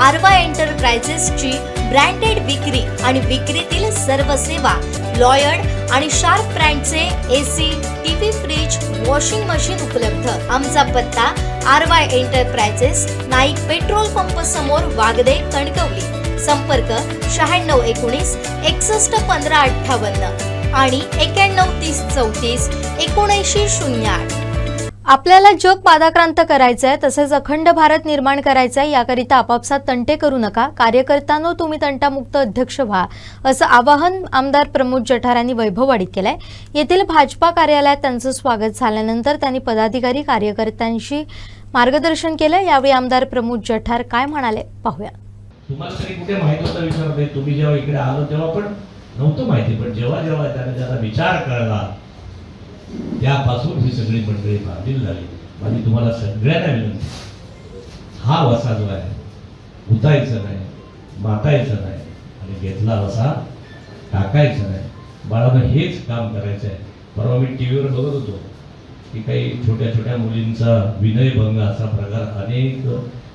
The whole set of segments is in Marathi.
आरवा एंटरप्राइजेसची ब्रँडेड विक्री आणि विक्रीतील सर्व सेवा, लॉयड आणि शार्प ब्रँडचे AC, TV, fridge, washing machine उपलब्ध. आमचा पत्ता Aarva enterprises, Naik petrol pump समोर, वागदे, कणकवली. संपर्क 9619 61 15 58 आणि 91 30 34 79 08. आपल्याला जग पादाक्रांत करायचं आहे, तसेच अखंड भारत निर्माण करायचा आहे. याकरिता आपापसात तंटे करू नका. कार्यकर्त्यांनो, तुम्ही तंटामुक्त अध्यक्ष व्हा, असं आवाहन आमदार प्रमोद जठार यांनी वैभववाडीत केलंय. येथील भाजपा कार्यालयात त्यांचं स्वागत झाल्यानंतर त्यांनी पदाधिकारी कार्यकर्त्यांशी मार्गदर्शन केलं. यावेळी आमदार प्रमोद जठार काय म्हणाले पाहूया. तुम्हाला तरी कुठे माहित होतं विचारते, तुम्ही जेव्हा इकडे आलो तेव्हा पण नव्हतं माहिती, पण जेव्हा जेव्हा त्याचा विचार कळला त्यापासून ही सगळी मंडळी बांधील झाली. माझी तुम्हाला सगळ्यांना विनंती, हा वसा जो आहे उतायचं नाही, मातायचं नाही आणि घेतला वसा टाकायचा नाही. बाळानं हेच काम करायचं आहे. परवा मी टीव्हीवर बघत होतो की काही छोट्या छोट्या मुलींचा विनयभंग असा प्रकार अनेक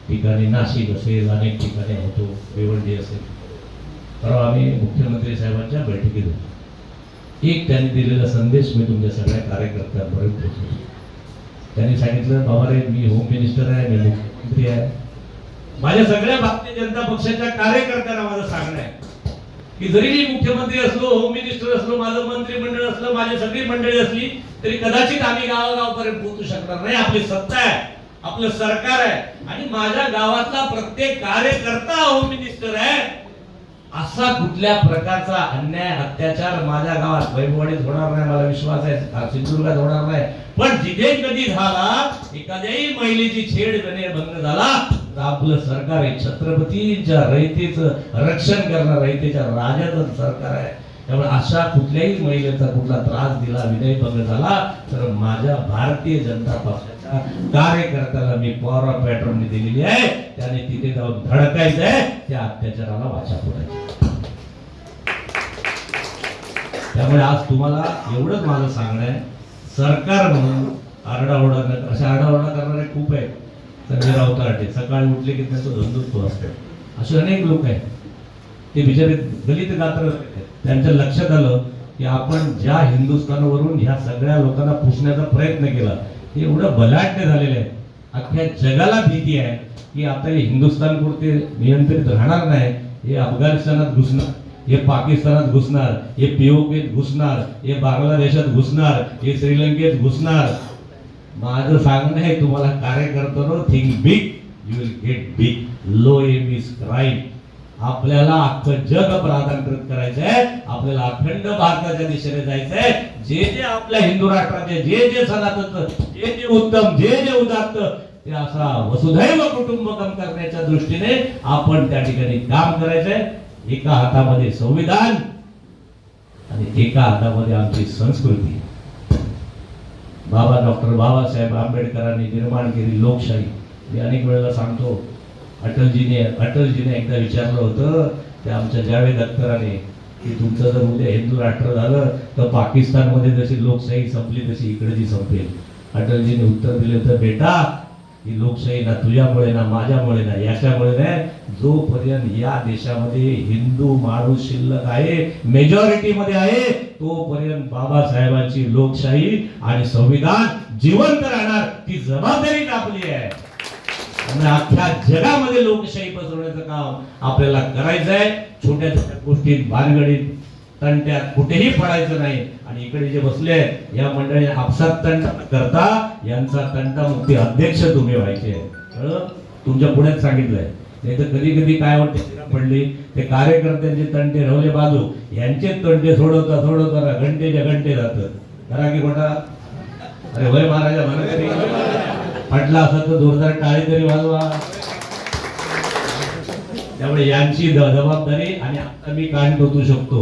ठिकाणी, नाशिक असेल, अनेक ठिकाणी होतो, भिवंडी असेल. परवा आम्ही मुख्यमंत्री साहेबांच्या बैठकीत होतो. एक त्यांनी दिलेला संदेश मी तुमच्या सगळ्या कार्यकर्त्यांपर्यंत पोहोचवतो. त्यांनी सांगितलं, बाबा रे, मी होम मिनिस्टर आहे, मी मुख्यमंत्री आहे. माझ्या सगळ्या भारतीय जनता पक्षाच्या कार्यकर्त्यांना माझं सांगणं आहे की जरी मी मुख्यमंत्री असलो, होम मिनिस्टर असलो, माझं मंत्रिमंडळ असलं, माझी सगळी मंडळी असली, तरी कदाचित आम्ही गावागावपर्यंत पोहोचू शकणार नाही. आपली सत्ता आहे, आपलं सरकार आहे आणि माझ्या गावातला प्रत्येक कार्यकर्ता होम मिनिस्टर आहे. असा कुठल्या प्रकारचा अन्याय, अत्याचार माझ्या गावात वैभववाडीत होणार नाही, मला विश्वास आहे. सिंधुदुर्गात होणार नाही. पण जिथे कधी झाला, एखाद्याही महिलेची छेडभंग झाला, तर आपलं सरकार आहे छत्रपतींच्या रयतेचं रक्षण करणार, रयतेच्या राजाचं सरकार आहे. त्यामुळे अशा कुठल्याही महिलेचा कुठला त्रास दिला, विनयभंग झाला, तर माझ्या भारतीय जनता पक्षाच्या कार्यकर्त्याला मी पॉवर ऑफ पॅटर्न दिलेली आहे. त्याने तिथे जाऊन धडकायचं आहे, त्या अत्याचाराला वाचा फोडायची. त्यामुळे आज तुम्हाला एवढंच माझं सांगणं आहे, सरकार म्हणून आरडाओरडा न, अशा आरडाओरडा करणारे खूप आहेत. संजय राऊताटे सकाळी उठले की त्यांचं धंदोत्व असतो. असे अनेक लोक आहेत, ते बिचारे दलित गात्र. त्यांच्या लक्षात आलं की आपण ज्या हिंदुस्थानवरून ह्या सगळ्या लोकांना पुसण्याचा प्रयत्न केला, ते एवढं बलाढ्य झालेलं आहे. अख्ख्या जगाला भीती आहे की आता हे हिंदुस्थान पुरते नियंत्रित राहणार नाही. हे अफगाणिस्तानात घुसणार, हे पाकिस्तानात घुसणार, हे POKत घुसणार, हे बांगलादेशात घुसणार, हे श्रीलंकेत घुसणार. माझं सांगणं आहे तुम्हाला कार्यकर्त्यांनो, think big, you will get big. Low aim is crime. आपल्याला अख्खं जग प्राधान्यकृत करायचं आहे. आपल्याला अखंड भारताच्या दिशेने जायचं आहे. जे जे आपल्या हिंदू राष्ट्राचे जे जे सनातन, जे जे उत्तम, जे जे उदात्त, ते असा वसुधैव कुटुंबकम करण्याच्या दृष्टीने आपण त्या ठिकाणी काम करायचंय. एका हातामध्ये संविधान आणि एका हातामध्ये आमची संस्कृती. डॉक्टर बाबासाहेब आंबेडकरांनी निर्माण केली लोकशाही. मी अनेक वेळेला सांगतो, अटलजीने एकदा विचारलं होतं त्या आमच्या जावेद अख्तराने की तुमचं जर उद्या हिंदू राष्ट्र झालं तर पाकिस्तानमध्ये जशी लोकशाही संपली तशी इकडे संपेल. अटलजीने उत्तर दिले होतं, बेटा, ही लोकशाही ना तुझ्यामुळे ना माझ्यामुळे ना याच्यामुळे नाही, जोपर्यंत या देशामध्ये हिंदू माणूस शिल्लक आहे, मेजॉरिटीमध्ये आहे, तोपर्यंत बाबासाहेबांची लोकशाही आणि संविधान जिवंत राहणार. ती जबाबदारी आपली आहे. आणि अख्ख्या जगामध्ये लोकशाही पसरवण्याचं काम आपल्याला करायचं आहे. छोट्या छोट्या गोष्टीत, भानगडीत, तंट्यात कुठेही पडायचं नाही. आणि इकडे जे बसले आहेत या मंडळी आपसात तंटा करता, यांचा तंटामुक्ती अध्यक्ष तुम्ही व्हायचे. तुमच्या पुढ्यात सांगितलंय. नाही तर कधी कधी काय वाटते पडली, ते कार्यकर्त्यांचे तंटे राहिले बाजू, यांचे तंटे सोडवता घंटेच्या घंटे जातात. करा की खोटा? अरे वय महाराजा म्हणा, तरी पटला असं तर जोरदार टाळी तरी वाजवा. त्यामुळे यांची जबाबदारी. आणि आता मी कान टोचू शकतो,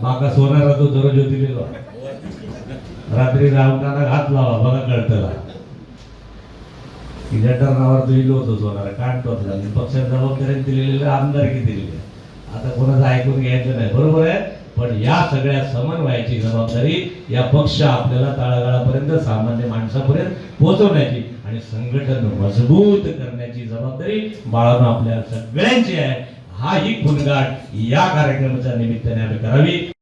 माका सोनारा तो दररोज होती रात्री रावणारा घात लावा, बघा कळतला जटर नावावर दिलो होतो सोनारा, कान टोचला. पक्षात जबाबदारी दिलेली, आमदारकी दिलेली. आता कोणाचं ऐकून घ्यायचं नाही, बरोबर आहे. पण या सगळ्या समन्वयाची जबाबदारी या पक्ष आपल्याला तळागाळापर्यंत, सामान्य माणसापर्यंत पोहोचवण्याची. आणि संघटन मजबूत करण्याची जबाबदारी बाळांनो आपल्या सगळ्यांची आहे. हा ही फुलगाठ या कार्यक्रमाच्या निमित्ताने आम्ही करावी.